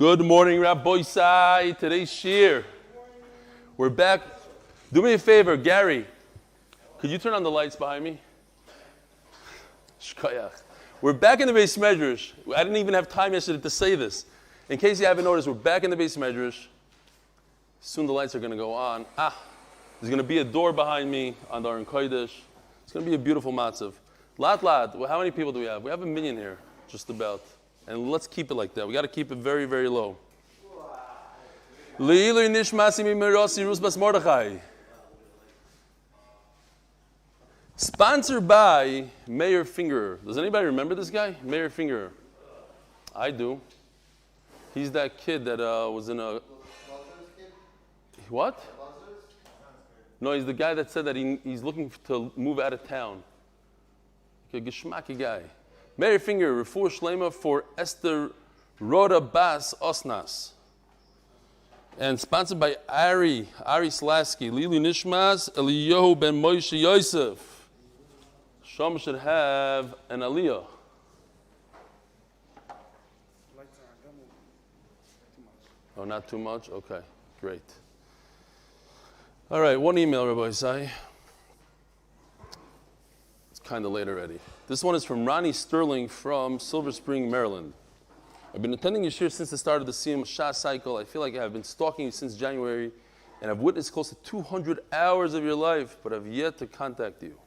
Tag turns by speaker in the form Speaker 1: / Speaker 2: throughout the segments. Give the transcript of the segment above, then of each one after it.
Speaker 1: Good morning, Rabbi Sai. Today's Shiur. We're back. Do me a favor, Gary. Could you turn on the lights behind me? Shkoyach. We're back in the Beis Medrash. I didn't even have time yesterday to say this. In case you haven't noticed, we're back in the Beis Medrash. Soon the lights are going to go on. There's going to be a door behind me on the Aron Kodesh. It's going to be a beautiful matzav. Lat. Well, how many people do we have? We have 1 million here, just about. And let's keep it like that. We got to keep it very, very low. Le'ilui nishmasi mimirasi Rus Bas Mordechai. Sponsored by Meir Fingerer. Does anybody remember this guy? Meir Fingerer. I do. He's that kid that was in a... What? No, he's the guy that said that he's looking to move out of town. A geschmacky guy. Meir Fingerer, Refuah Shlema for Esther Rhoda Bas Osnas. And sponsored by Ari Slasky, Lili Nishmas, Eliyahu ben Moshe Yosef. Shom should have an aliyah. Oh, not too much? Okay, great. All right, one email, Rabbi Isai. It's kind of late already. This one is from Ronnie Sterling from Silver Spring, Maryland. I've been attending your Shiur since the start of the Siyum Shah cycle. I feel like I've been stalking you since January, and I've witnessed close to 200 hours of your life, but I've yet to contact you.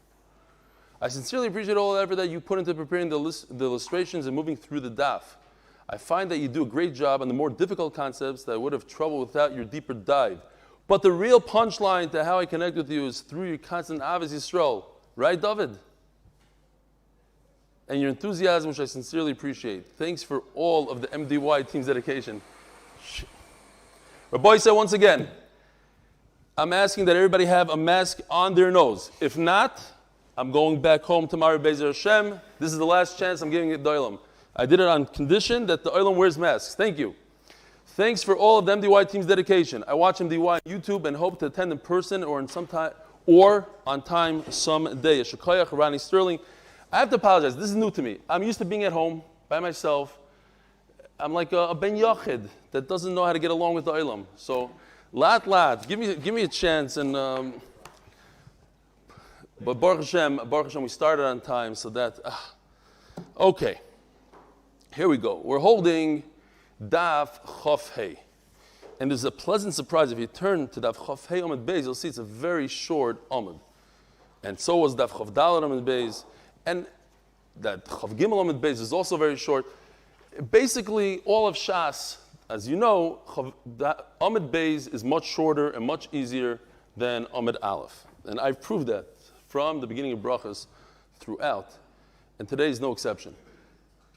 Speaker 1: I sincerely appreciate all the effort that you put into preparing the illustrations and moving through the daf. I find that you do a great job on the more difficult concepts that I would have trouble without your deeper dive. But the real punchline to how I connect with you is through your constant Avos Yisrael. Right, David? And your enthusiasm, which I sincerely appreciate. Thanks for all of the MDY team's dedication. Rabbi said once again, I'm asking that everybody have a mask on their nose. If not, I'm going back home tomorrow, Be'ezer Hashem. This is the last chance I'm giving it to Olam. I did it on condition that the Olam wears masks. Thank you. Thanks for all of the MDY team's dedication. I watch MDY on YouTube and hope to attend in person or on time someday. Shkoyach, Ronnie Sterling. I have to apologize. This is new to me. I'm used to being at home by myself. I'm like a ben yochid that doesn't know how to get along with the Olam. So, lat, give me a chance. And but Baruch Hashem, we started on time. So that okay. Here we go. We're holding Daf Chof Hey. And there's a pleasant surprise. If you turn to Daf Chof Hey Amud Beis, you'll see it's a very short Amud. And so was Daf Chof Dalet Amud Beis. And that Chof Gimel Amud Beis is also very short. Basically, all of Shas, as you know, Amud Beis is much shorter and much easier than Amud Aleph. And I've proved that from the beginning of Brachas throughout. And today is no exception.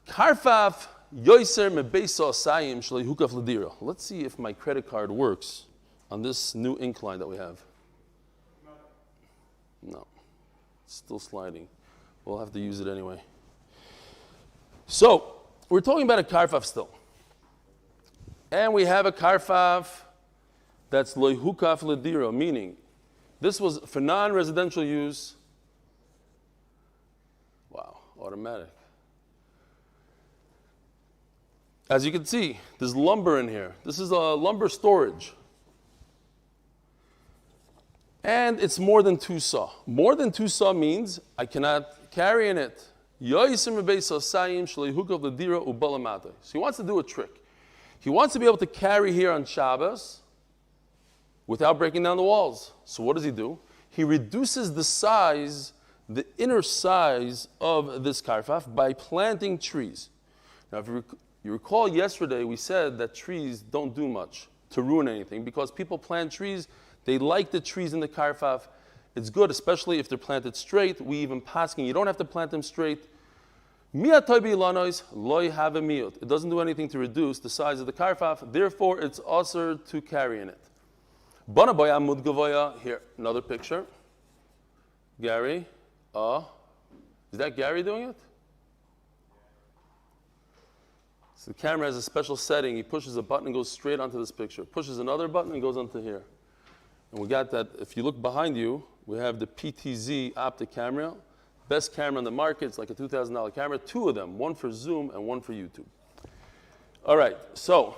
Speaker 1: Karfaf Yoiser Mebeisa Sayim Shlei Hukaf Ladira. Let's see if my credit card works on this new incline that we have. No, it's still sliding. We'll have to use it anyway. So, we're talking about a karfaf still. And we have a karfaf that's Loi Hukaf Ladira, meaning this was for non-residential use. Wow, automatic. As you can see, there's lumber in here. This is a lumber storage. And it's more than 2 saw. More than 2 saw means I cannot carry in it. So he wants to do a trick. He wants to be able to carry here on Shabbos without breaking down the walls. So what does he do? He reduces the size, the inner size of this karfaf by planting trees. Now, if you recall yesterday we said that trees don't do much to ruin anything because people plant trees, they like the trees in the karfaf. It's good, especially if they're planted straight. We even paskin, you don't have to plant them straight. It doesn't do anything to reduce the size of the karfaf, therefore it's also to carry in it. Here, another picture. Gary. Is that Gary doing it? So the camera has a special setting. He pushes a button and goes straight onto this picture. Pushes another button and goes onto here. And we got that, if you look behind you, we have the PTZ optic camera. Best camera on the market. It's like a $2,000 camera. 2 of them, one for Zoom and one for YouTube. All right, so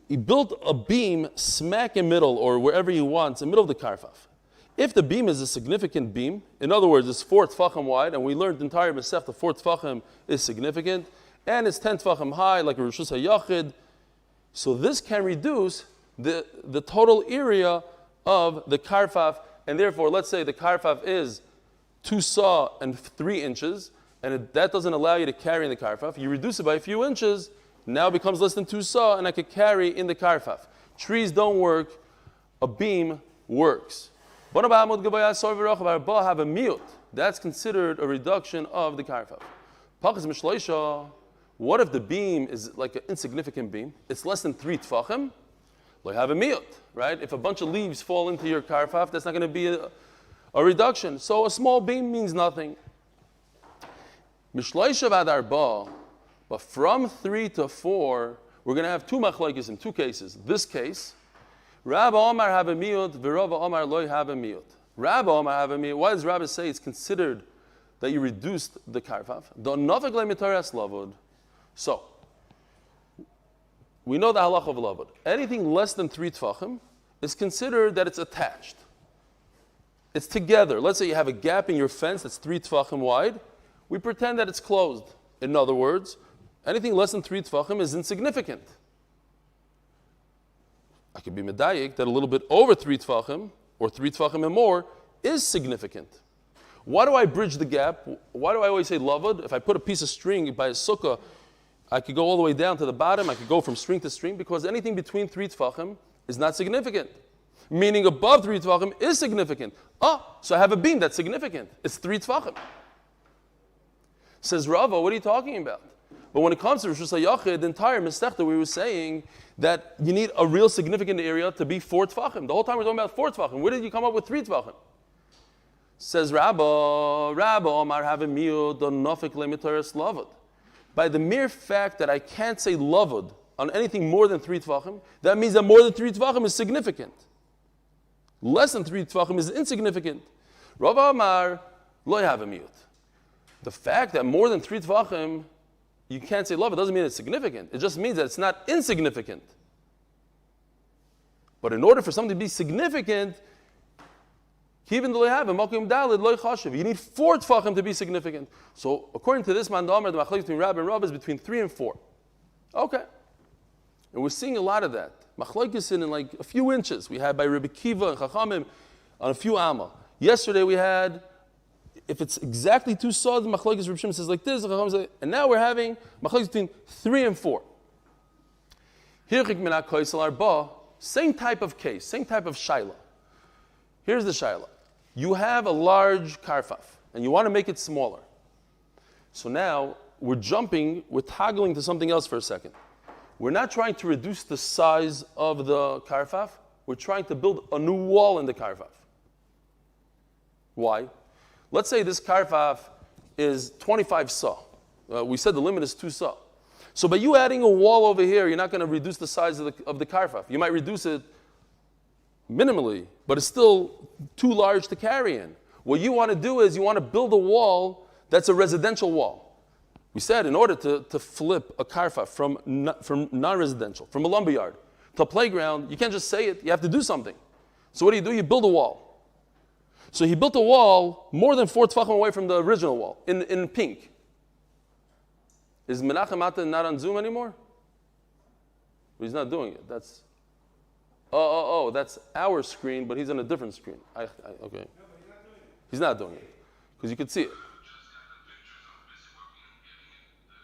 Speaker 1: He built a beam smack in middle, or wherever he wants, in the middle of the karfaf. If the beam is a significant beam, in other words, it's 4 tfachim wide, and we learned the entire Masech, the 4 tfachim is significant, and it's 10 tfachim high, like a Rishus HaYachid, so this can reduce the total area of the karfaf, and therefore, let's say the karfaf is 2 saw and 3 inches, and that doesn't allow you to carry in the karfaf. You reduce it by a few inches, now it becomes less than 2 saw, and I could carry in the karfaf. Trees don't work, a beam works. What about Amud Beis have a miut? That's considered a reduction of the karfaf. Pachas mishleisha. What if the beam is like an insignificant beam? It's less than 3 tfachim. Like have a miut, right? If a bunch of leaves fall into your karfaf, that's not going to be a reduction. So a small beam means nothing. Mishleishavad arba, but from 3 to 4, we're going to have 2 machlokes in 2 cases. This case, Rabba Omar have a miut, Virava Omar loy have a miut. Rabba Omar have a miut. Why does Rabba say it's considered that you reduced the karfaf? So, we know the halacha of lavud. Anything less than 3 tfachim is considered that it's attached. It's together. Let's say you have a gap in your fence that's 3 tfachim wide. We pretend that it's closed. In other words, anything less than 3 tfachim is insignificant. I could be medayik that a little bit over 3 tfachim, or 3 tfachim and more, is significant. Why do I bridge the gap? Why do I always say lavud? If I put a piece of string by a sukkah, I could go all the way down to the bottom. I could go from string to string, because anything between 3 tfachim is not significant. Meaning above 3 tfachim is significant. So I have a beam that's significant. It's 3 tfachim. Says Rava, what are you talking about? But when it comes to Rishus HaYachid, the entire Masechta, we were saying that you need a real significant area to be 4 tfachim. The whole time we're talking about 4 tfachim. Where did you come up with 3 tfachim? Says Rabba Omar have a miut on nafik lemitaris lavud. By the mere fact that I can't say lavud on anything more than 3 tfachim, that means that more than 3 tfachim is significant. Less than 3 tfachim is insignificant. Rav Amar lo have a miut. The fact that more than 3 tfachim you can't say love, it doesn't mean it's significant. It just means that it's not insignificant. But in order for something to be significant, even though they have you need 4 tfachim to be significant. So according to this man, the machlokes between Rab and Rab is between 3 and 4. Okay. And we're seeing a lot of that. Machlokes in like a few inches. We had by Rebbe Kiva and Chachamim on a few amma. Yesterday we had, if it's exactly 2 saws, the machlokes Reb Shimon says like this, and now we're having machlokes between 3 and 4. Same type of case, same type of shaila. Here's the shaila. You have a large karfaf, and you want to make it smaller. So now we're toggling to something else for a second. We're not trying to reduce the size of the karfaf. We're trying to build a new wall in the karfaf. Why? Let's say this karfaf is 25 saw. We said the limit is 2 saw. So by you adding a wall over here, you're not going to reduce the size of the karfaf. You might reduce it minimally, but it's still too large to carry in. What you want to do is you want to build a wall that's a residential wall. We said in order to flip a karfaf from non-residential, from a lumberyard to a playground, you can't just say it, you have to do something. So what do? You build a wall. So he built a wall more than 4 tfachim away from the original wall, in pink. Is Menachem Atta not on Zoom anymore? He's not doing it. That's our screen, but he's on a different screen. Okay. No, he's not doing it. Because you could see it.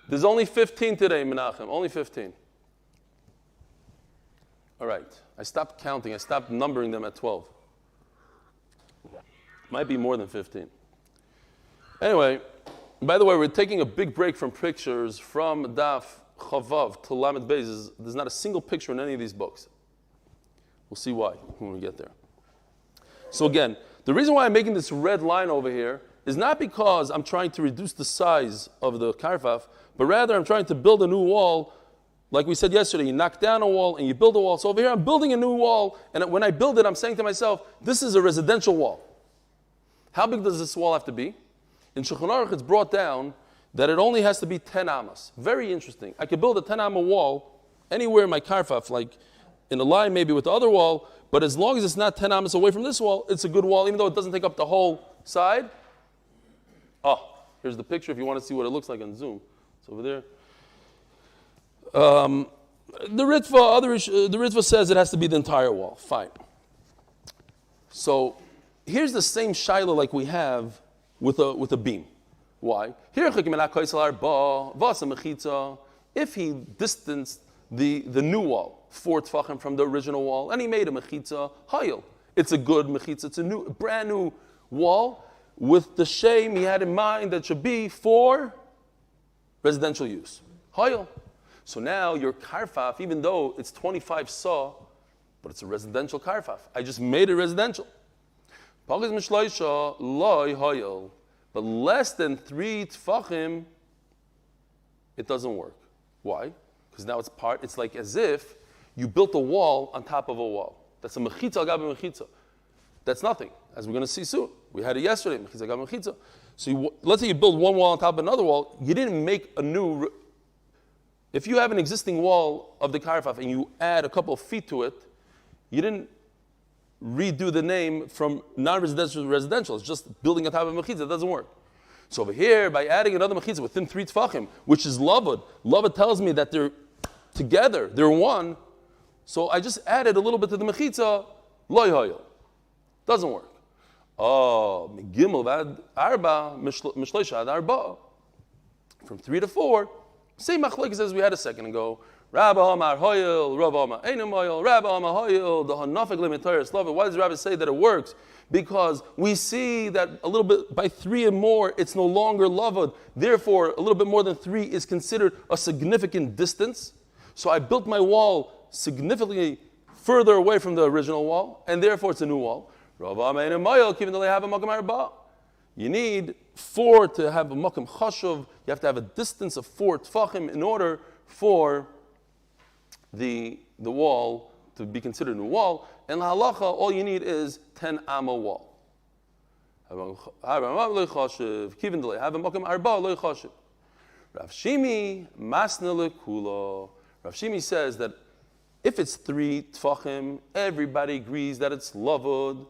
Speaker 1: There's only 15 today, Menachem. Only 15. All right. I stopped counting. I stopped numbering them at 12. Might be more than 15. Anyway, by the way, we're taking a big break from pictures from Daf Chavav to Amud Beis. There's not a single picture in any of these books. We'll see why when we get there. So again, the reason why I'm making this red line over here is not because I'm trying to reduce the size of the karfaf, but rather I'm trying to build a new wall. Like we said yesterday, you knock down a wall and you build a wall. So over here I'm building a new wall, and when I build it, I'm saying to myself, this is a residential wall. How big does this wall have to be? In Shulchan Aruch, it's brought down that it only has to be 10 amas. Very interesting. I could build a 10 amma wall anywhere in my karfaf, like in a line maybe with the other wall, but as long as it's not 10 amas away from this wall, it's a good wall, even though it doesn't take up the whole side. Oh, here's the picture if you want to see what it looks like on Zoom. It's over there. The Ritva says it has to be the entire wall. Fine. So here's the same shaila like we have with a beam. Why? If he distanced the new wall 4 tfachim from the original wall and he made a mechitza hayil, it's a good mechitza. It's a brand new wall with the shame he had in mind that should be for residential use. Hayil. So now your karfaf, even though it's 25 saw, but it's a residential karfaf. I just made it residential. But less than 3 tfachim, it doesn't work. Why? Because now it's like as if you built a wall on top of a wall. That's a mechitza al gabe mechitza. That's nothing, as we're going to see soon. We had it yesterday, mechitza al gabe mechitza. So let's say you build one wall on top of another wall. You didn't make a new. If you have an existing wall of the karfaf and you add a couple of feet to it, you didn't redo the name from non-residential to residential. It's just building on top of a mechitza. It doesn't work. So over here, by adding another mechitza within 3 tfachim, which is lavud tells me that they're together, they're one. So I just added a little bit to the mechitza, loy hoyel. Doesn't work. Oh, gimel vad arba, mishleisha ad arba. From 3 to 4, same machlokes as we had a second ago. Rabba Amar Hoyel, Rabba Amar Einam Hoyel, Rabba Amar Hoyel, the Hanafik Limitaris Love. Why does Rabbi say that it works? Because we see that a little bit by 3 and more, it's no longer lavud. Therefore, a little bit more than 3 is considered a significant distance. So I built my wall significantly further away from the original wall, and therefore it's a new wall. Rabba Amar Einam Hoyel, even though they have a makam arba. You need 4 to have a makam chashuv. You have to have a distance of 4 tfachim in order for the wall to be considered a wall. And la halacha, all you need is 10 amma wall. Rav Shimi masna lekula. Rav Shimi says that if it's 3 tfachim, everybody agrees that it's lavud,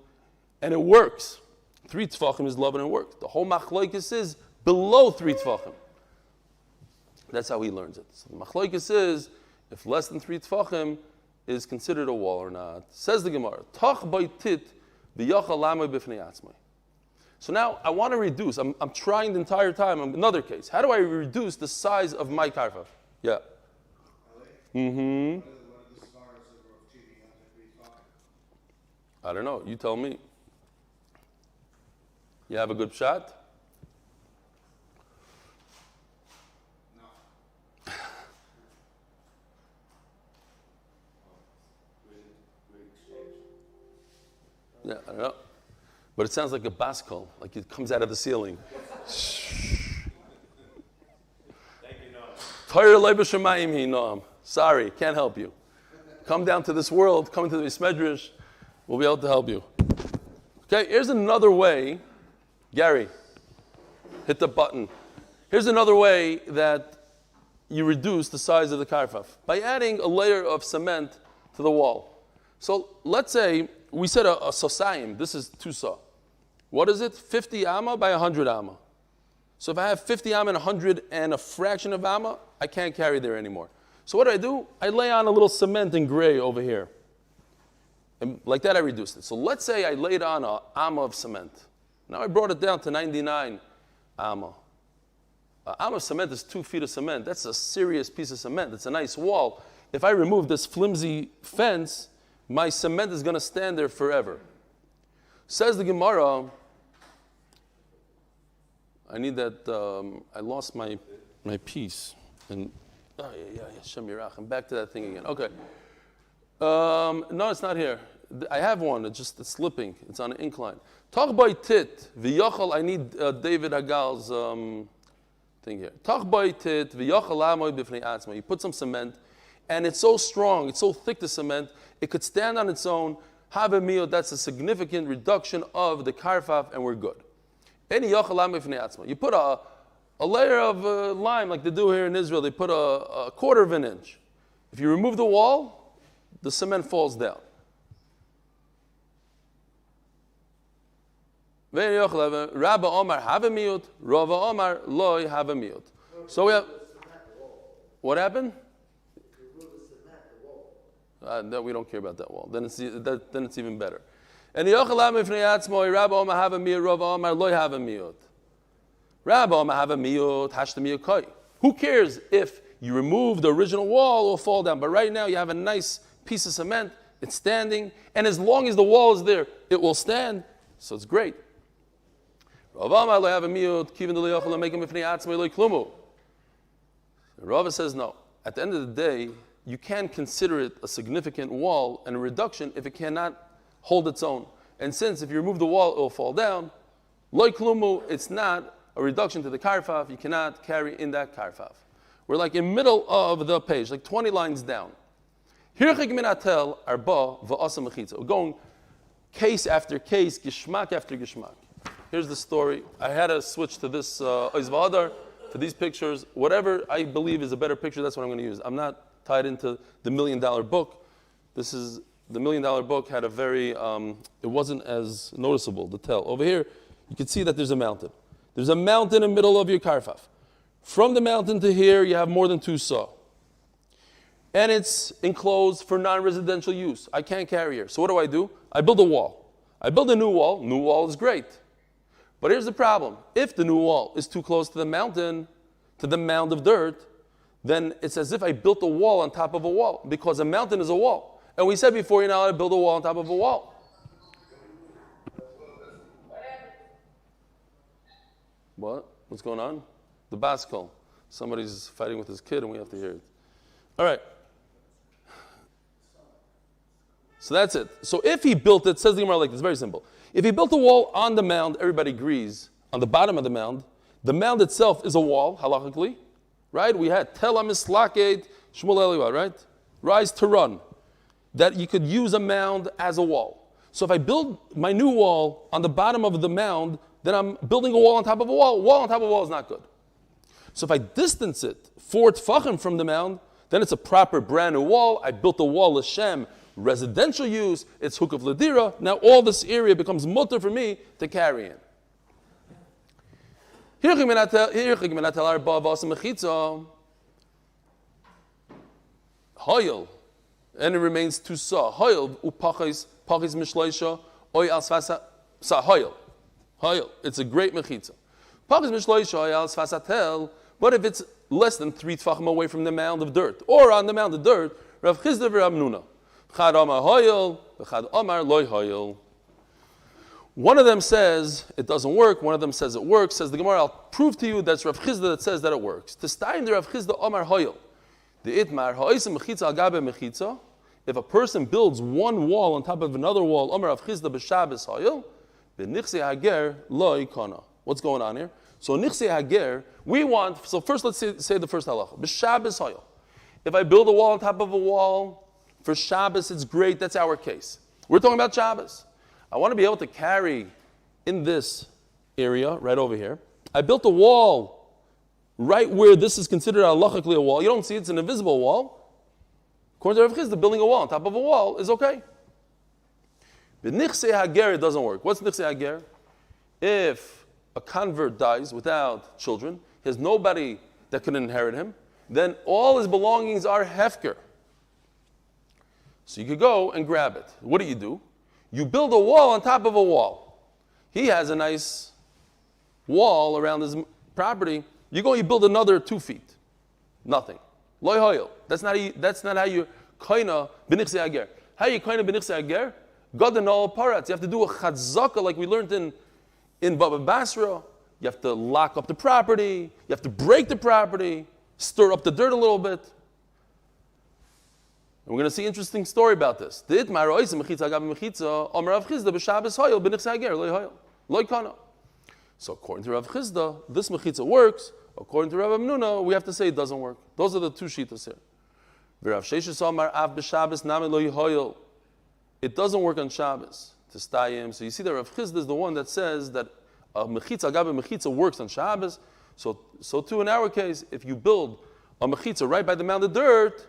Speaker 1: and it works. 3 tfachim is lavud and it works. The whole machlokes is below 3 tfachim. That's how he learns it. So the machlokes is if less than 3 tfachim is considered a wall or not. Says the Gemara, Tach baitit v'yachal lamay b'fnei atzmai. So now I want to reduce. I'm trying the entire time. Another case. How do I reduce the size of my karfaf? Yeah. I don't know. You tell me. You have a good shot? Yeah, I don't know. But it sounds like a baskol, like it comes out of the ceiling.
Speaker 2: Thank you,
Speaker 1: Noam. Sorry, can't help you. Come down to this world, come into the Medrash, we'll be able to help you. Okay, here's another way. Gary, hit the button. Here's another way that you reduce the size of the karfaf by adding a layer of cement to the wall. So let's say we said a sosayim. This is 2 saw. What is it? 50 amma by 100 amma. So if I have 50 amma and 100 and a fraction of amma, I can't carry there anymore. So what do? I lay on a little cement in gray over here. And like that I reduced it. So let's say I laid on a amma of cement. Now I brought it down to 99 amma. An amma of cement is 2 feet of cement. That's a serious piece of cement. It's a nice wall. If I remove this flimsy fence, my cement is going to stand there forever. Says the Gemara, I need that, I lost my piece. And, Shem Yirach, I'm back to that thing again. Okay. No, it's not here. I have one, it's slipping. It's on an incline. Tach by tit, v'yachal, I need David Hagal's thing here. Tach by tit, v'yachal amoy b'fnei atzma. You put some cement, and it's so strong, it's so thick, the cement, it could stand on its own. Have a meal, that's a significant reduction of the karfaf, and we're good. Any yachal amoy b'fnei atzma. You put a layer of lime, like they do here in Israel, they put a quarter of an inch. If you remove the wall, the cement falls down. Rabba Omar have a miyut, Rava Omar loy have a miyut. So we have, what happened? That we don't care about that wall. Then it's even better. And the Yochalam if Neyatzmo, Rabba Omar have a miyut, Rava Omar loy have a miyut. Rabba Omar have a miyut, hash the miyut. Who cares if you remove the original wall, it will fall down. But right now you have a nice piece of cement, it's standing, and as long as the wall is there, it will stand. So it's great. Rava says no. At the end of the day, you can consider it a significant wall and a reduction if it cannot hold its own. And since if you remove the wall, it will fall down, loy klumu, it's not a reduction to the karfaf. You cannot carry in that karfaf. We're like in middle of the page, like 20 lines down. We're going case after case, gishmak after gishmak. Here's the story. I had to switch to this Oizvadar, to these pictures. Whatever I believe is a better picture, that's what I'm going to use. I'm not tied into the $1 Million book. This is, the $1 Million book had a very, it wasn't as noticeable to tell. Over here, you can see that there's a mountain. There's a mountain in the middle of your karfaf. From the mountain to here, you have more than 2 saw. And it's enclosed for non-residential use. I can't carry here. So what do? I build a wall. I build a new wall. New wall is great. But here's the problem. If the new wall is too close to the mountain, to the mound of dirt, then it's as if I built a wall on top of a wall, because a mountain is a wall. And we said before, you're not allowed to build a wall on top of a wall. What? What's going on? The baskol. Somebody's fighting with his kid and we have to hear it. All right. So that's it. So if he built it, says the Gemara like this, very simple. If he built a wall on the mound, everybody agrees, on the bottom of the mound itself is a wall, halachically, right? We had Tel HaMislaked, Shmuel Eliyahu, right? Rise to run. That you could use a mound as a wall. So if I build my new wall on the bottom of the mound, then I'm building a wall on top of a wall. Wall on top of a wall is not good. So if I distance it 4 tfachim from the mound, then it's a proper brand new wall. I built a wall Hashem, residential use, it's huk of ledira. Now all this area becomes mutter for me to carry in. Hoyel, and it remains 2 saw. Hoyel upachis mishleisha oy al sfasa sa hoyel. Hoyel, it's a great mechitza. Pachis mishleisha oy al sfasatel. But if it's less than 3 tfachim away from the mound of dirt, or on the mound of dirt, Rav Chizda v'Ramnuna. Chad Omar hoyel, v'chad Omar loy hoyel. One of them says it doesn't work, one of them says it works. Says the Gemara, I'll prove to you that's Rav Chizda that says that it works. Testayim the Rav Chizda Omar hoyel. The itmar ha'osim mechitza al gabe mechitza. If a person builds one wall on top of another wall, Omar Rav Chizda b'Shabbos hoyel, b'nichse hager loy kana. What's going on here? So nichse hager, we want, so first let's say the first halacha. B'Shabbos hoyel. If I build a wall on top of a wall, for Shabbos it's great, that's our case. We're talking about Shabbos. I want to be able to carry in this area, right over here. I built a wall right where this is considered halachically a wall. You don't see it's an invisible wall. According to Rav Chizda, building a wall on top of a wall is okay. But nichse hager, it doesn't work. What's nichse hager? If a convert dies without children, he has nobody that can inherit him, then all his belongings are hefker. So you could go and grab it. What do? You build a wall on top of a wall. He has a nice wall around his property. You go, you build another 2 feet. Nothing. Loy hoyel. That's not how you koina b'nichse hager. How you koina b'nichse hager? God and all parats. You have to do a chazaka like we learned in Baba Basra. You have to lock up the property. You have to break the property. Stir up the dirt a little bit. And we're going to see an interesting story about this. So according to Rav Chizda, this mechitza works. According to Rav Amnuna, we have to say it doesn't work. Those are the 2 shittas here. It doesn't work on Shabbos. So you see that Rav Chizda is the one that says that a mechitza agabe mechitza works on Shabbos. So too in our case, if you build a mechitza right by the mound of dirt,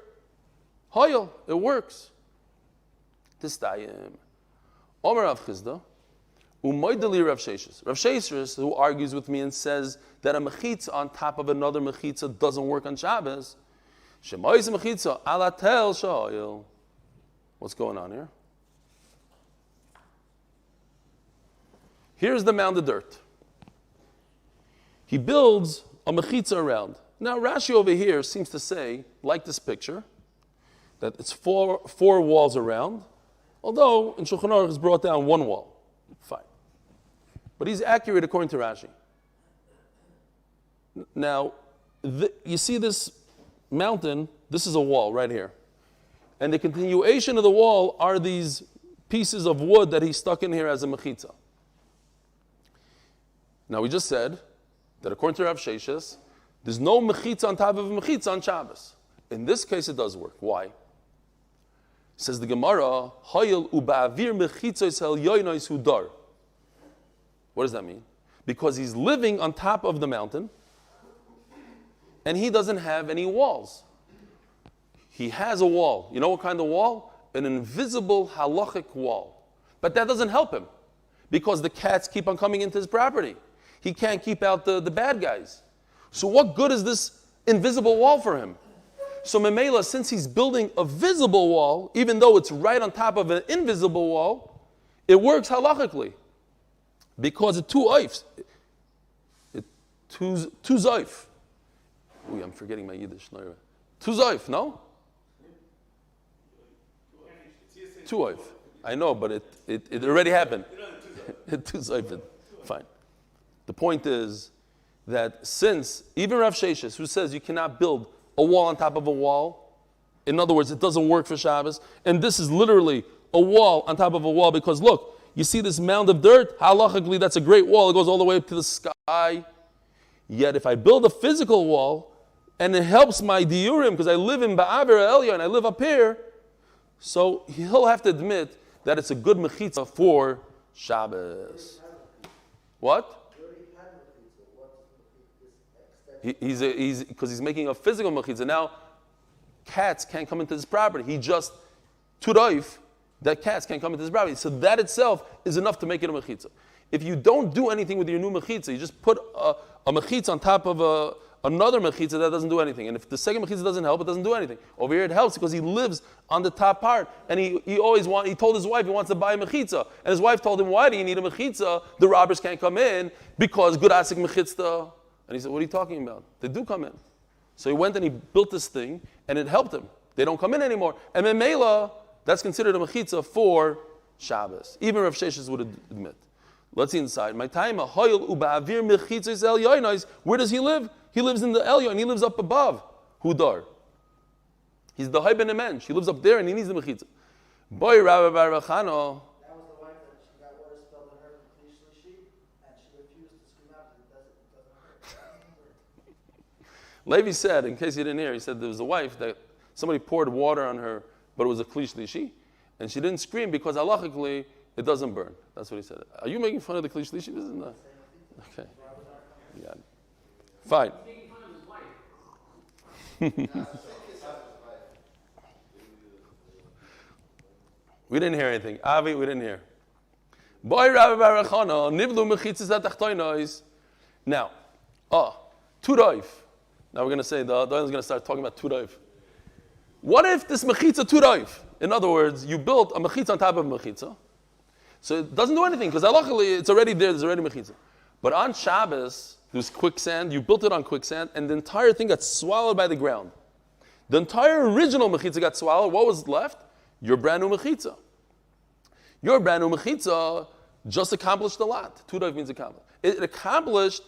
Speaker 1: Hoyel, it works. Tistayim. Omer Rav Chizda, Umoideli Rav Sheshes. Rav Sheshes, who argues with me and says that a mechitza on top of another mechitza doesn't work on Shabbos. Shemois mechitza alatel shoyel. What's going on here? Here's the mound of dirt. He builds a mechitza around. Now Rashi over here seems to say, like this picture, that it's four walls around, although in Shulchan Aruch it's brought down one wall. Fine. But he's accurate according to Rashi. Now, you see this mountain, this is a wall right here. And the continuation of the wall are these pieces of wood that he stuck in here as a mechitza. Now we just said that according to Rav Sheshes, there's no mechitza on top of a mechitza on Shabbos. In this case it does work. Why? Says the Gemara, Hayil uba'avir mechitzos el yoynois hudar. What does that mean? Because he's living on top of the mountain and he doesn't have any walls. He has a wall. You know what kind of wall? An invisible halachic wall. But that doesn't help him because the cats keep on coming into his property. He can't keep out the bad guys. So what good is this invisible wall for him? So Memela, since he's building a visible wall, even though it's right on top of an invisible wall, it works halachically. Because it's two oifs. Two zoif. Ooh, I'm forgetting my Yiddish. Two zoif, no? Two oif. I know, but it already happened. Two zoif. Fine. The point is that since even Rav Sheshes, who says you cannot build a wall on top of a wall, in other words, it doesn't work for Shabbos, and this is literally a wall on top of a wall because look, you see this mound of dirt? Halachically, that's a great wall. It goes all the way up to the sky. Yet if I build a physical wall, and it helps my diurim, because I live in Ba'aver Elya and I live up here, so he'll have to admit that it's a good mechitza for Shabbos. What? Because he's making a physical mechitza. Now, cats can't come into this property. He just tudoif that cats can't come into this property. So that itself is enough to make it a mechitza. If you don't do anything with your new mechitza, you just put a mechitza on top of another mechitza, that doesn't do anything. And if the second mechitza doesn't help, it doesn't do anything. Over here it helps because he lives on the top part. And he told his wife he wants to buy a mechitza. And his wife told him, why do you need a mechitza? The robbers can't come in because good asik mechitza. And he said, what are you talking about? They do come in. So he went and he built this thing, and it helped him. They don't come in anymore. And Memela, that's considered a mechitza for Shabbos. Even Rav Sheshes would admit. Let's see inside. My time, where does he live? He lives in the Elyon, and he lives up above. Hudar. He's the Hayben Mensch. He lives up there, and he needs the mechitza. Boy, Rabbi Bar Chano.
Speaker 3: That was the wife that she got water spilled on her completely sheep, and she refused to scream out because it doesn't hurt.
Speaker 1: Levi said, in case you didn't hear, he said there was a wife that somebody poured water on her, but it was a klishlishi, and she didn't scream because halachically it doesn't burn. That's what he said. Are you making fun of the klishlishi? This is not. Okay. Yeah. Fine. We didn't hear anything. Avi, we didn't hear. Boy, Rabbi Barachana, nivlu mechitzas atachtoinois. Now, tudoif. Now we're going to say, the other is going to start talking about tudoif. What if this mechitza tudoif? In other words, you built a mechitza on top of a mechitza. So it doesn't do anything, because luckily it's already there, there's already mechitza. But on Shabbos, there's quicksand, you built it on quicksand, and the entire thing got swallowed by the ground. The entire original mechitza got swallowed. What was left? Your brand new mechitza. Your brand new mechitza just accomplished a lot. Tudoif means accomplished. It accomplished,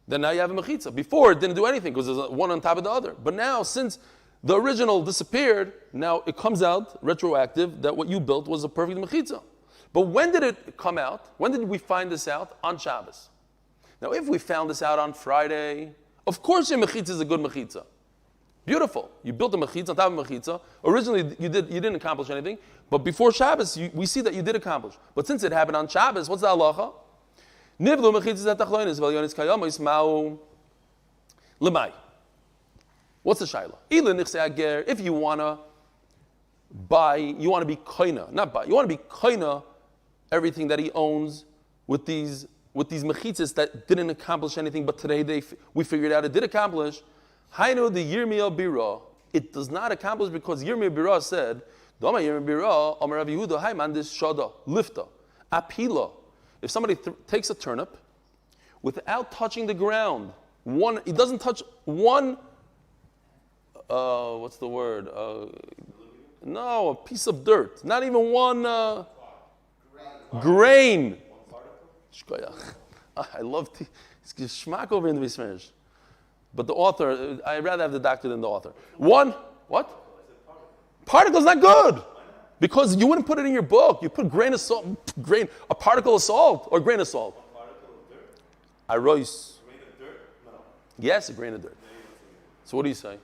Speaker 1: then now you have a mechitza. Before, it didn't do anything, because there's one on top of the other. But now, since the original disappeared, now it comes out, retroactive, that what you built was a perfect mechitza. But when did it come out? When did we find this out? On Shabbos. Now, if we found this out on Friday, of course your mechitza is a good mechitza. Beautiful. You built a mechitza on top of a mechitza. Originally, you didn't accomplish anything. But before Shabbos, we see that you did accomplish. But since it happened on Shabbos, what's the halacha? Nivlu mechitzas atachlonis v'alyonis kayamois ma'u lemai. What's the shaila? If you want to you want to be koina, not buy, you want to be koina everything that he owns with these mechitzas that didn't accomplish anything, but today we figured out it did accomplish. Hainu the Yirmiyah Bira, it does not accomplish because Yirmiyah Bira said, Doma Yirmiyah Bira, Amar Rav Yehuda, Hayman this shada, lifta, apila. If somebody takes a turnip without touching the ground, he doesn't touch one, what's the word? No, a piece of dirt, not even one grain. I love schmack over in the Bismerish. But the author, I'd rather have the doctor than the author. One, what? Particle's not good. Because you wouldn't put it in your book. You put grain of salt, a particle of salt or grain of salt.
Speaker 2: A particle of dirt?
Speaker 1: Arois.
Speaker 2: A grain of dirt? No.
Speaker 1: Yes, a grain of dirt. So what do you say?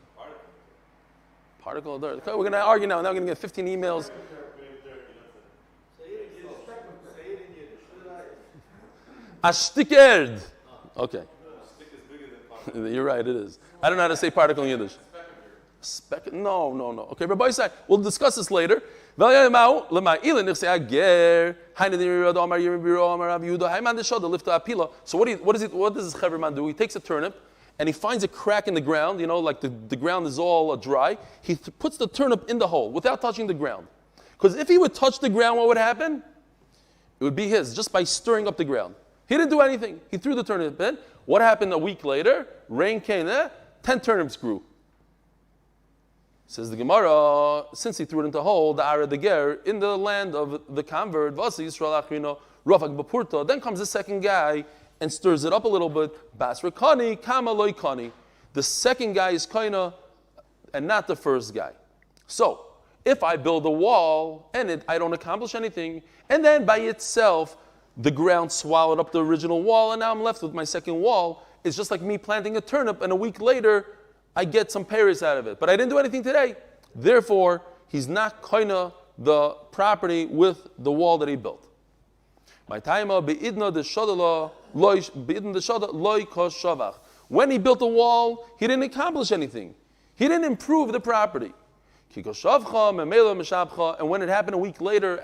Speaker 1: Particle of dirt. Okay, we're going to argue now. Now we're going to get 15 emails. Ashtikerd. Okay. You're right, it is. I don't know how to say particle in Yiddish. No. Okay, Rabbi Isai, we'll discuss this later. So what does this Chaverman do? He takes a turnip and he finds a crack in the ground, like the ground is all dry. He puts the turnip in the hole without touching the ground. Because if he would touch the ground, what would happen? It would be his, just by stirring up the ground. He didn't do anything. He threw the turnip in. What happened a week later? Rain came there, 10 turnips grew. Says the Gemara, since he threw it into a hole, the Ara the Ger, in the land of the convert, Vasi Yisrael Achrino, Rafak Bapurta, then comes the second guy and stirs it up a little bit. Basra Kani, Kama Loi Kani. The second guy is Kaina and not the first guy. So, if I build a wall and I don't accomplish anything, and then by itself, the ground swallowed up the original wall, and now I'm left with my second wall. It's just like me planting a turnip, and a week later, I get some pears out of it. But I didn't do anything today. Therefore, he's not koina the property with the wall that he built. When he built the wall, he didn't accomplish anything. He didn't improve the property. And when it happened a week later,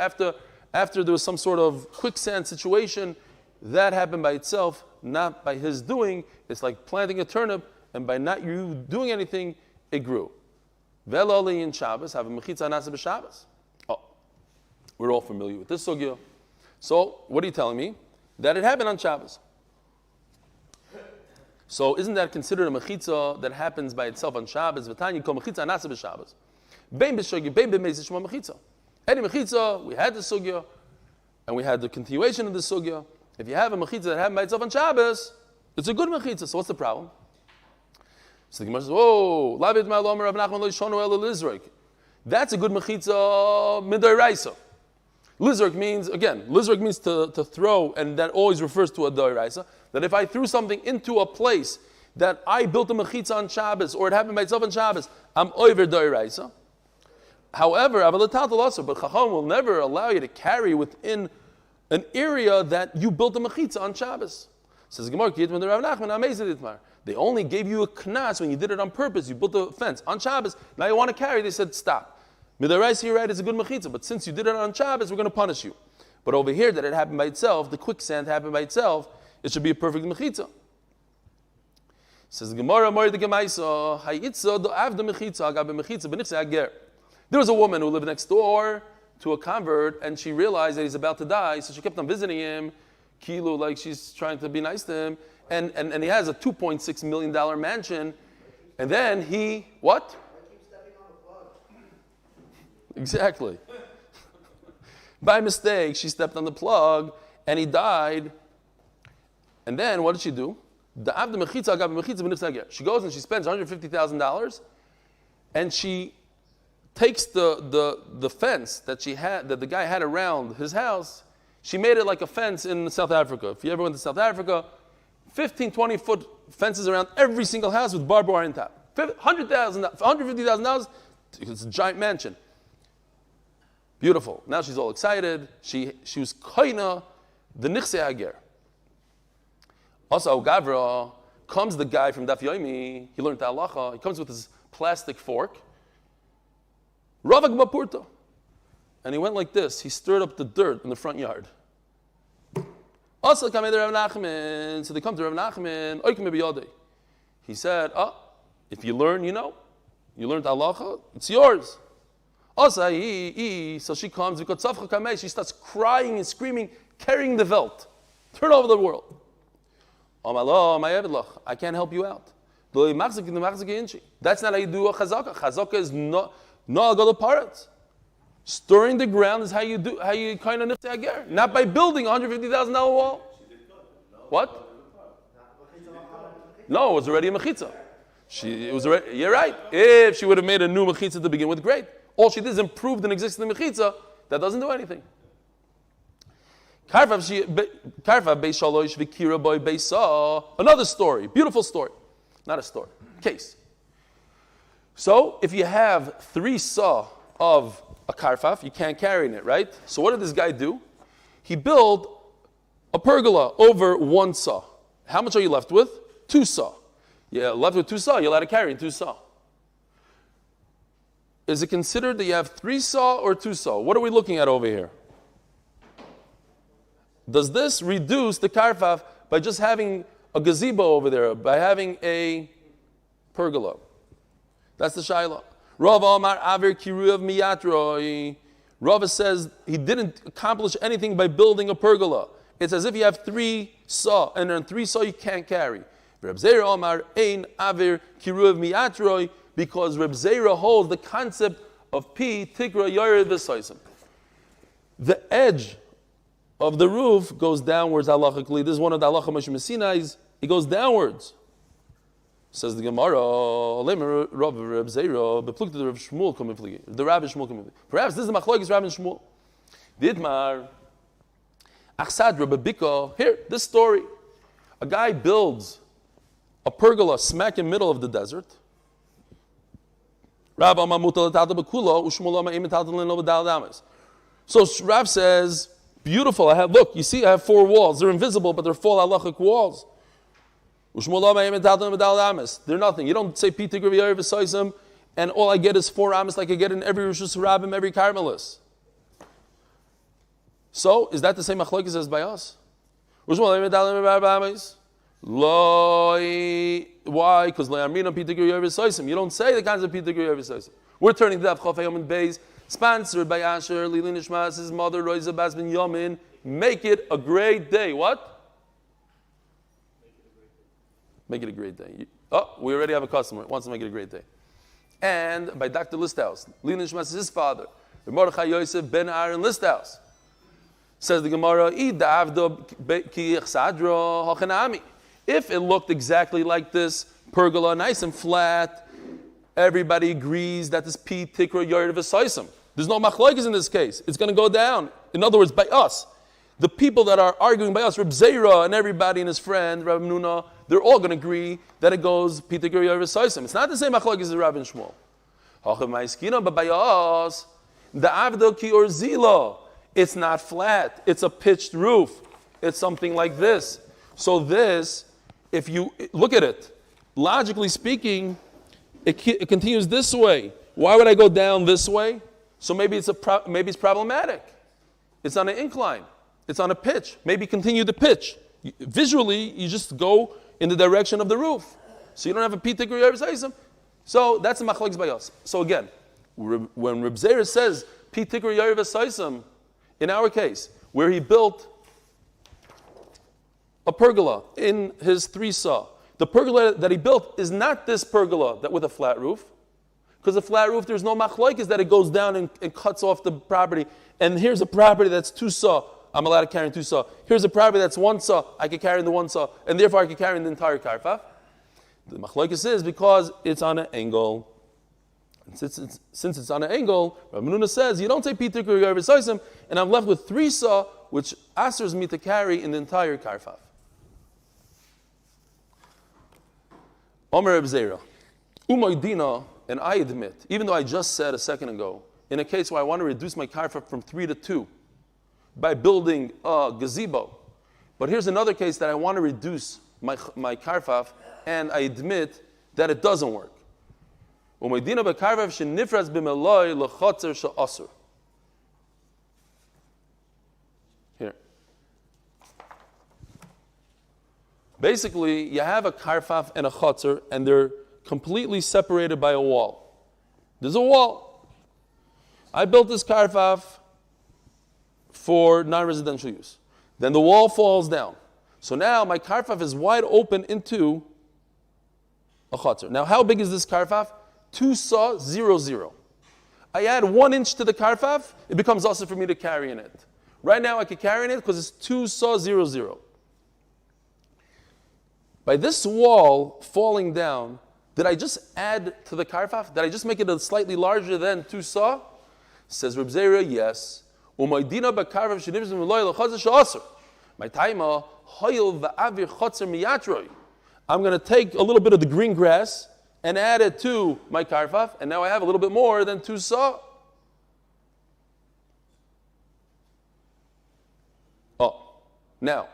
Speaker 1: after there was some sort of quicksand situation, that happened by itself, not by his doing. It's like planting a turnip, and by not you doing anything, it grew. Veloli in Shabbos, have a mechitza nasa b'Shabbos. Oh, we're all familiar with this sugya. So, what are you telling me? That it happened on Shabbos. So, isn't that considered a mechitza that happens by itself on Shabbos? V'tanya kol mechitza nasa b'Shabbos. Bein b'shogya, bein b'meiz shema mechitza. Any mechitza, we had the sugya, and we had the continuation of the sugya. If you have a mechitza that happened by itself on Shabbos, it's a good mechitza. So what's the problem? So the Gemara says, "Whoa, lavid ma'alomer Rav Nachman lo yishonu ela lizrok." That's a good mechitza midoraisa. Lizrok means to throw, and that always refers to a doraisa. That if I threw something into a place that I built a mechitza on Shabbos, or it happened by itself on Shabbos, I'm over doraisa. However, but Chacham will never allow you to carry within an area that you built a mechitza on Shabbos. Says Gemara, they only gave you a knas when you did it on purpose. You built a fence on Shabbos. Now you want to carry. They said, stop. Midaraisa, you're right, it's a good mechitza, but since you did it on Shabbos, we're going to punish you. But over here, that it happened by itself, the quicksand happened by itself, it should be a perfect mechitza. Says Gemara, there was a woman who lived next door to a convert, and she realized that he's about to die, so she kept on visiting him, kilu, like she's trying to be nice to him, and he has a $2.6 million mansion, and then he, what?
Speaker 3: I keep stepping on the plug.
Speaker 1: Exactly. By mistake, she stepped on the plug, and he died, and then what did she do? She goes and she spends $150,000, and she takes the fence that the guy had around his house. She made it like a fence in South Africa. If you ever went to South Africa, 15, 20-foot fences around every single house with barbed wire on top. $150,000, it's a giant mansion. Beautiful. Now she's all excited. She was koina the nichse hager. Also, Gavra, comes the guy from Daf Yomi. He learned the halacha. He comes with his plastic fork, Ravak bapurta. And he went like this. He stirred up the dirt in the front yard. Also, so they come to Rav Nachman. He said, if you learn, you know. You learned halacha, it's yours. Also, so she comes, she starts crying and screaming, carrying the velt. Turn over the world. I can't help you out. That's not how you do a chazaka. Chazaka is not a parrot. Stirring the ground is how you kind of nifta ager. Not by building a $150,000 wall. What? No, it was already a mechitza. You're right. If she would have made a new mechitza to begin with, great. All she did is improve an existing mechitza. That doesn't do anything. Another story, beautiful story. Not a story, case. So if you have 3 saw of a karfaf, you can't carry in it, right? So what did this guy do? He built a pergola over 1 saw. How much are you left with? 2 saw. Yeah, left with 2 saw, you're allowed to carry in 2 saw. Is it considered that you have 3 saw or 2 saw? What are we looking at over here? Does this reduce the karfaf by just having a gazebo over there, by having a pergola? That's the shayla. Rav Amar Aver Kiruv Miyatroi. Rav says he didn't accomplish anything by building a pergola. It's as if you have 3 saw, and then 3 saw you can't carry. Reb Zera Amar Ein Aver Kiruv Miyatroi, because Reb Zera holds the concept of Pi Tikra Yored V'Soisim. The edge of the roof goes downwards halachically. This is one of the halacha Moshe Messinai's. It goes downwards. Says the Gemara, Rav Reb Zera, beplukte the Rav Shmuel come the Rabbi Shmuel come. Perhaps this is the machlokes Rabbi Shmuel. Didmar Achsad Rabbi Biko. Here, this story. A guy builds a pergola smack in the middle of the desert. So Rav says, beautiful. You see, I have 4 walls. They're invisible, but they're full halachic walls. They're nothing. You don't say Pitik Rav Yair V'Soisim, and all I get is 4 amas like I get in every Rishus Rabbim, every Carmelis. So, is that the same machlokes as by us? Why? Because you don't say the kinds of Pitik Rav Yair V'Soisim. We're turning to Daf Amud Beis, sponsored by Asher, Lili Nishmas, his mother, Roiza Bas Ben Yomin. Make it a great day. What? Make it a great day. We already have a customer. Wants to make it a great day. And by Dr. Listhouse. Lili Nishmas is his father. Mordechai Yosef Ben Aaron Listhouse. Says the Gemara, if it looked exactly like this, pergola, nice and flat, everybody agrees that this Pi Tikra Yored V'Soisim. There's no machlokes in this case. It's going to go down. In other words, by us. The people that are arguing by us, Reb Zera and everybody and his friend, Rabbi Nuna, they're all going to agree that it goes Pi Tikra Yored V'Soisim. It's not the same machlokes as Rabbi and Shmuel. But by us, the Avdo Ki or Zila, it's not flat. It's a pitched roof. It's something like this. So this, if you look at it, logically speaking, it continues this way. Why would I go down this way? So maybe it's problematic. It's on an incline. It's on a pitch. Maybe continue the pitch. Visually, you just go in the direction of the roof. So you don't have a Pi Tikra Yored V'Soisim. So that's the machlokes by us. So again, when Reb Zera says Pi Tikra Yored V'Soisim, in our case, where he built a pergola in his 3 saw, the pergola that he built is not this pergola that with a flat roof. Because a flat roof, there's no machlokes that it goes down and cuts off the property. And here's a property that's 2 saw. I'm allowed to carry in 2 saw. Here's a property that's 1 saw. I can carry in the 1 saw. And therefore I can carry in the entire karfaf. The machlokes is because it's on an angle. And since it's on an angle, Rabbi Nuna says, you don't say Pi Tikra Yored V'Soisim, and I'm left with 3 saw, which asks me to carry in the entire karfaf. Omer Reb Zera, Umaydina, and I admit, even though I just said a second ago, in a case where I want to reduce my karfaf from 3 to 2 by building a gazebo, but here's another case that I want to reduce my karfaf, and I admit that it doesn't work. U'meidina bekarvav shenifras b'meloi l'chotzer she'asur. Here. Basically, you have a karfaf and a chotzer, and they're completely separated by a wall. There's a wall. I built this karfaf for non-residential use. Then the wall falls down. So now my karfaf is wide open into a chotzer. Now how big is this karfaf? 2 saw 0, 0. I add 1 inch to the karfaf, it becomes also for me to carry in it. Right now I can carry in it because it's 2 saw 0, 0. By this wall falling down, did I just add to the karfaf? Did I just make it a slightly larger than 2 saw? Says Reb Zera, yes. Umaydina b'karvav shenivzim v'loy l'chotzer she'asur. My taima hoyil v'avir chotzer miyatroi. I'm going to take a little bit of the green grass and add it to my karfaf, and now I have a little bit more than 2 saw. Oh, now,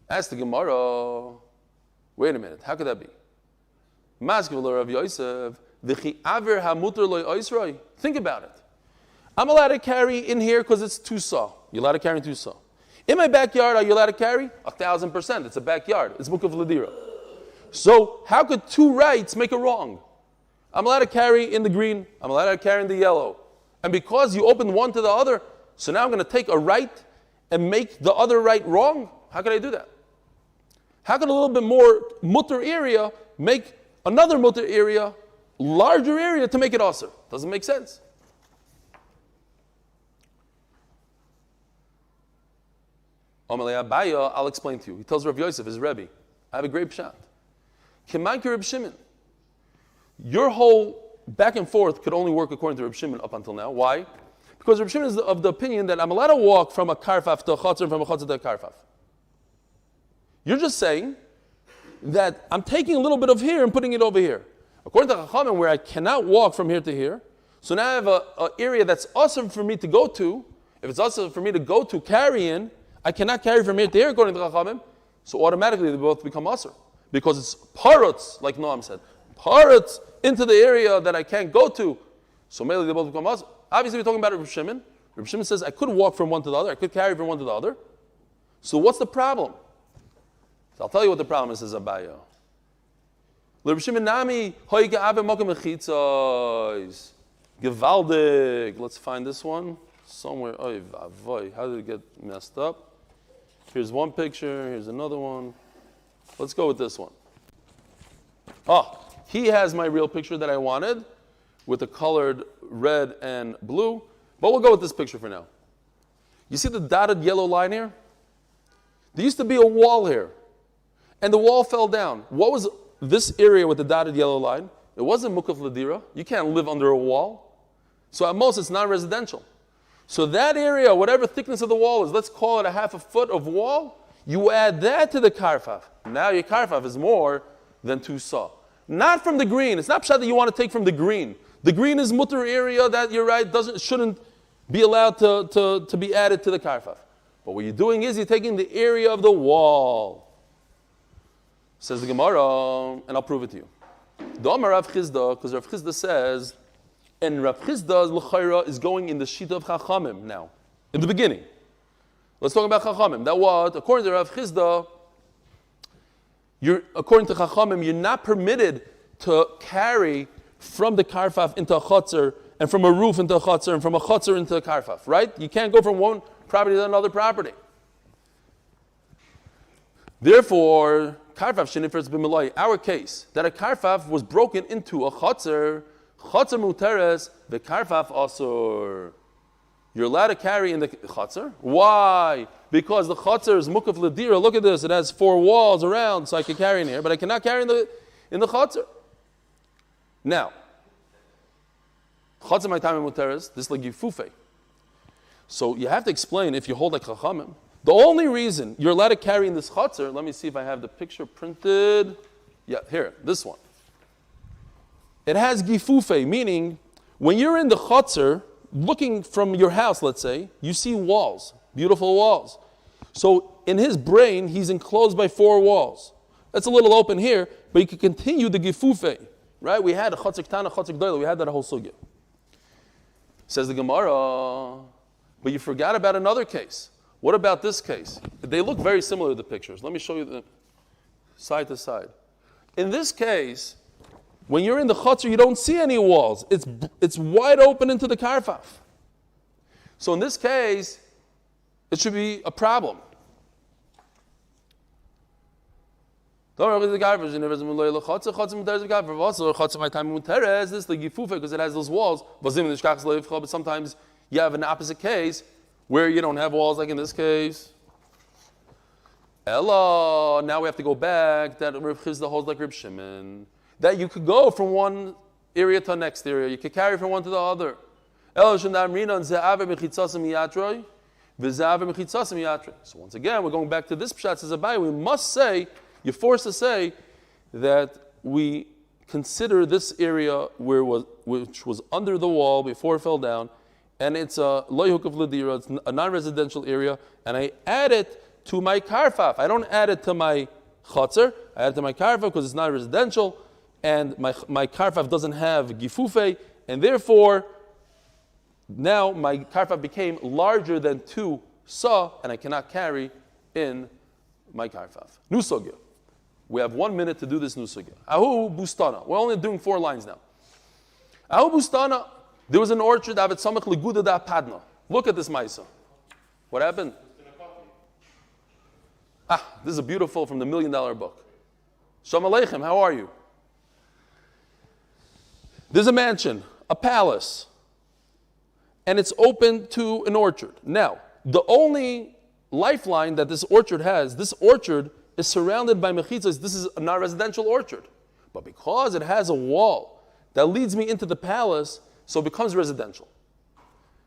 Speaker 1: ask the Gemara. Wait a minute, how could that be? Maskevler of Yosef, v'chi avir hamuter loy oisroi. Think about it. I'm allowed to carry in here because it's 2 saw. You're allowed to carry in 2 saw. In my backyard, are you allowed to carry? 1,000%. It's a backyard. It's Mukaf Ladira. So how could 2 rights make a wrong? I'm allowed to carry in the green. I'm allowed to carry in the yellow. And because you opened one to the other, so now I'm going to take a right and make the other right wrong? How could I do that? How could a little bit more mutter area make another mutter area, larger area to make it asr? Doesn't make sense. I'll explain to you. He tells Rav Yosef, his Rebbe, I have a great pshat. Kemanki Reb Shimon. Your whole back and forth could only work according to Reb Shimon up until now. Why? Because Reb Shimon is of the opinion that I'm allowed to walk from a karfaf to a chotzer and from a chotzer to a karfaf. You're just saying that I'm taking a little bit of here and putting it over here. According to Chachamim, where I cannot walk from here to here, so now I have an area that's awesome for me to go to. If it's awesome for me to go to carry in, I cannot carry from here to here according to Chachamim, so automatically they both become asr. Because it's parrots, like Noam said. Parrots into the area that I can't go to, so mainly they both become asr. Obviously we're talking about Reb Shimon. Reb Shimon says I could walk from one to the other, I could carry from one to the other. So what's the problem? So I'll tell you what the problem is, says Abaye. Reb Shimon nami hoike ave mokem mechitzos. Gewaldig. Let's find this one. Somewhere. Oy vavoy. How did it get messed up? Here's one picture. Here's another one. Let's go with this one. Oh, he has my real picture that I wanted with the colored red and blue. But we'll go with this picture for now. You see the dotted yellow line here? There used to be a wall here. And the wall fell down. What was this area with the dotted yellow line? It wasn't Mukaf Ladira. You can't live under a wall. So at most it's non-residential. So that area, whatever thickness of the wall is, let's call it a half a foot of wall, you add that to the karfaf. Now your karfaf is more than 2 saw. Not from the green. It's not pshat that you want to take from the green. The green is mutter area that, you're right, shouldn't be allowed to be added to the karfaf. But what you're doing is you're taking the area of the wall. Says the Gemara, and I'll prove it to you. The Amar Rav Chizda, because Rav Chizda says, and Rav Chizda's l'chayra is going in the shita of Chachamim now, in the beginning. Let's talk about Chachamim. That what, according to Rav Chizda, according to Chachamim, you're not permitted to carry from the karfaf into a chotzer, and from a roof into a chotzer, and from a chotzer into a karfaf, right? You can't go from one property to another property. Therefore, karfaf shenifers b'meloi, our case, that a karfaf was broken into a chotzer muteres, the karfaf asur. You're allowed to carry in the chotzer. Why? Because the chotzer is mukaf ladira. Look at this. It has 4 walls around, so I can carry in here, but I cannot carry in the chotzer. Now, chotzer my time in muteres, this is like gifufe. So you have to explain if you hold like chachamim. The only reason you're allowed to carry in this chotzer, let me see if I have the picture printed. Yeah, here, this one. It has gifufe, meaning when you're in the chotzer, looking from your house, let's say, you see walls, beautiful walls. So in his brain, he's enclosed by 4 walls. That's a little open here, but you can continue the gifufe. right? We had a chotzer ktana, chotzer gdoila. We had that whole sugya. Says the Gemara, but you forgot about another case. What about this case? They look very similar to the pictures. Let me show you the side to side. In this case, when you're in the chotzer, you don't see any walls. It's wide open into the karfaf. So in this case, it should be a problem. This is the gifufe because it has those walls. But sometimes you have an opposite case where you don't have walls, like in this case. Ella, now we have to go back. That Rav Chizda holds like Reb Shimon. That you could go from one area to the next area. You could carry from one to the other. So once again, we're going back to this pshat says Abai. We must say, you're forced to say that we consider this area which was under the wall before it fell down, and it's a loyhuk of ladira, it's a non-residential area, and I add it to my karfaf. I don't add it to my chotzer, I add it to my karfaf because it's not residential, and my karfaf doesn't have gifufe, and therefore, now my karfaf became larger than 2 sa, and I cannot carry in my karfaf. Nusogya. We have 1 minute to do this nusugya. Ahu bustana. We're only doing 4 lines now. Ahu bustana. There was an orchard. Avet samach leguda da padna. Look at this ma'isa. What happened? This is a beautiful from the $1 Million Book. Shalom Aleichem. How are you? There's a mansion, a palace, and it's open to an orchard. Now, the only lifeline that this orchard has, this orchard is surrounded by mechitzas. This is not a residential orchard. But because it has a wall that leads me into the palace, so it becomes residential.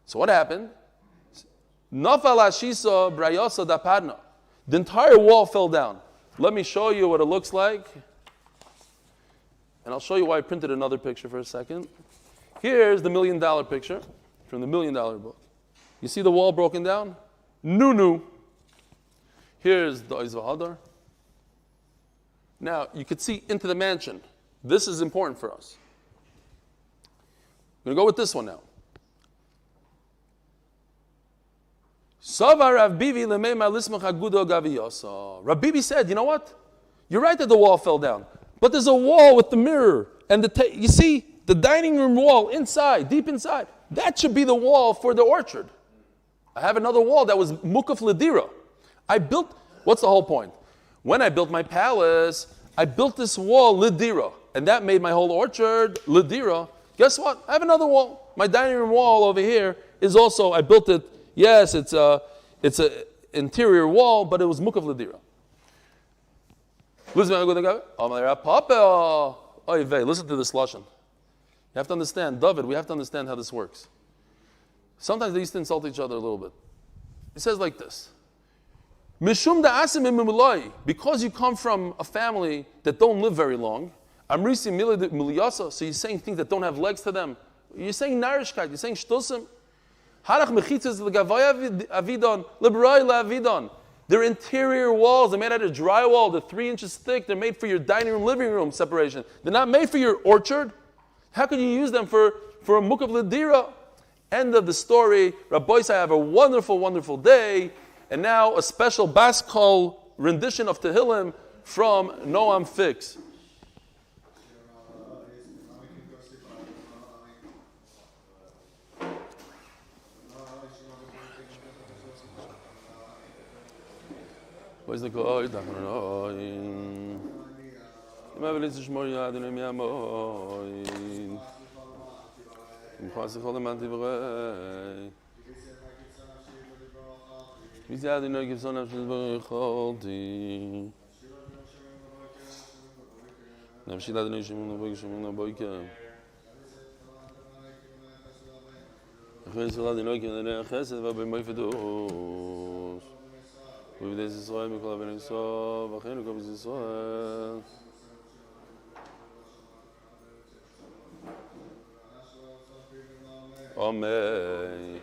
Speaker 1: So what happened? Nafal ashisa brayasa dapadna. The entire wall fell down. Let me show you what it looks like. And I'll show you why I printed another picture for a second. Here's the $1 Million picture from the $1 Million Book. You see the wall broken down? Nu. Here's the Oiz V'Hadar. Now, you could see into the mansion. This is important for us. I'm going to go with this one now. Rav Bibi said, you know what? You're right that the wall fell down. But there's a wall with the mirror. And you see, the dining room wall inside, deep inside. That should be the wall for the orchard. I have another wall that was mukaf ledira. What's the whole point? When I built my palace, I built this wall lidira, and that made my whole orchard lidira. Guess what? I have another wall. My dining room wall over here is also, I built it. Yes, it's a interior wall, but it was mukaf lidira. Listen to this lashon. You have to understand, David. We have to understand how this works. Sometimes they used to insult each other a little bit. It says like this. Mishum da'asim imimulai, because you come from a family that don't live very long, amrisi miliyasa, so you're saying things that don't have legs to them. You're saying narishkeit, you're saying shtusim. Harach mechitzas legavaya avidon, librai la'avidon. They're interior walls, they're made out of drywall, they're 3 inches thick, they're made for your dining room, living room separation. They're not made for your orchard. How can you use them for a mukav ledira? End of the story. Rabbi, I have a wonderful, wonderful day. And now a special Baskol rendition of Tehilim from Noam Fix. Where's the call? Amen.